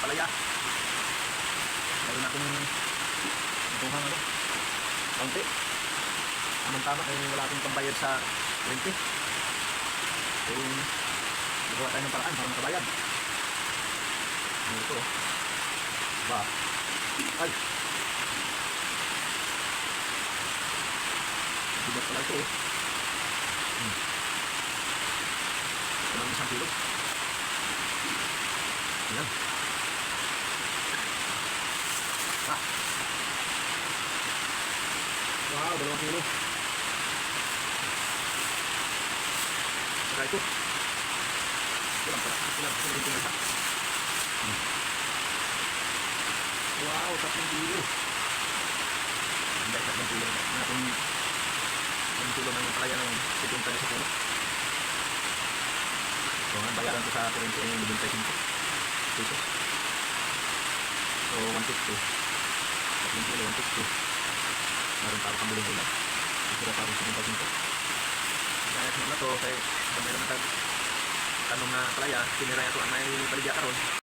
palaya. Mayroon akong itong ano, kaunti. Tama ay wala akong pambayad sa rente. So, magawa tayo ng paraan para makabayad. Ano ito? Ba? Ay! Bigat pala ito eh. Ito lang 1 kilo. Ayan. Ah! Wow, 2 kilo. Saka ito. Ito lang pala. Ito lang. Ito lang ito. Wow, 3 kilo. Hindi, 3 kilo. Ang kilo ng palaya ng 70 sa puno. So, ang bayaran ko sa kurente ay 25 pesos. So, 150. 3 kilo, 150. Meron pa ako pambiling ulam. Isira pa ako 75. Kaya na to, kaya meron na tanong na palaya, sinira ito ang may paligya karon.